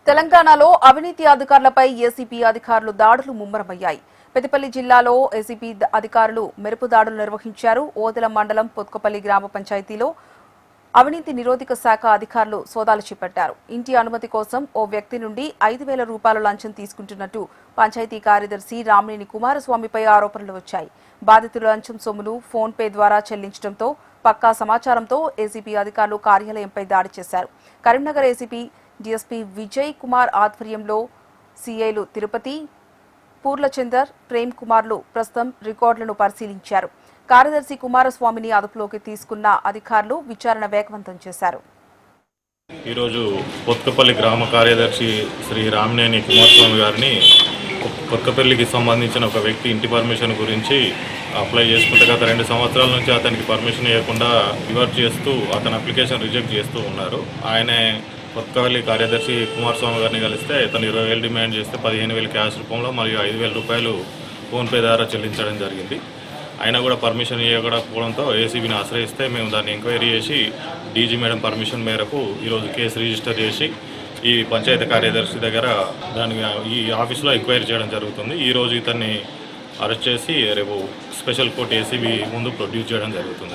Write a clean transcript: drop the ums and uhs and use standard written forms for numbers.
తెలంగాణలో అవినీతి అధికారులపై ఏసీపీ అధికారులు దాడులు ముమ్మరమయ్యాయి. పెద్దపల్లి జిల్లాలో ఏసీపీ అధికారులు మెరుపు దాడులు నిర్వహించారు. ఓదెల మండలం పొత్తుకపల్లి గ్రామ పంచాయతీలో అవినీతి నిరోధక శాఖ అధికారులు సోదాలు చేపట్టారు. ఇంటి అనుమతి కోసం ఓ వ్యక్తి నుండి 5,000 రూపాయల లంచం తీసుకుంటున్నట్టు పంచాయతీ కార్యదర్శి రామినేని కుమారస్వామిపై ఆరోపణలు వచ్చాయి. బాధితుల లంచం సొమ్మును ఫోన్ పే ద్వారా చెల్లించడంతో పక్కా సమాచారంతో ఏసీపీ అధికారులు కార్యాలయంపై దాడి చేశారు. కరీంనగర్ ఏసీపీ డీఎస్పీ విజయ్ కుమార్ ఆధ్వర్యంలో సీఐలు తిరుపతి, పూర్లచందర్, ప్రేమ్ కుమార్లు ప్రస్తుతం రికార్డులను పరిశీలించారు. కార్యదర్శి కుమారస్వామిని అదుపులోకి తీసుకున్న అధికారులు విచారణ వేగవంతం చేశారు. ఈరోజు పొత్తుకపల్లి గ్రామ కార్యదర్శి శ్రీ రామినేని కుమారస్వామి గారిని పొత్తుకపల్లికి సంబంధించిన ఒక వ్యక్తి ఇంటి పర్మిషన్ గురించి అప్లై చేసుకుంటే గత 2 సంవత్సరాల నుంచి అతనికి పర్మిషన్ ఇవ్వకుండా రివర్ట్ చేస్తూ అతని అప్లికేషన్ రిజెక్ట్ చేస్తూ ఉన్నారు. ఆయనే పొత్తుకపల్లి కార్యదర్శి కుమారస్వామి గారిని కలిస్తే తను 20,000 డిమాండ్ చేస్తే 15,000 క్యాష్ రూపంలో మరియు 5,000 రూపాయలు ఫోన్పే ద్వారా చెల్లించడం జరిగింది. అయినా కూడా పర్మిషన్ ఇవ్వకపోవడంతో ఏసీబీని ఆశ్రయిస్తే మేము దాన్ని ఎంక్వైరీ చేసి డీజీ మేడం పర్మిషన్ మేరకు ఈరోజు కేసు రిజిస్టర్ చేసి ఈ పంచాయతీ కార్యదర్శి దగ్గర ఈ ఆఫీస్లో ఎంక్వైరీ చేయడం జరుగుతుంది. ఈరోజు ఇతన్ని అరెస్ట్ చేసి రేపు స్పెషల్ కోర్టు ఏసీబీ ముందు ప్రొడ్యూస్ చేయడం జరుగుతుంది.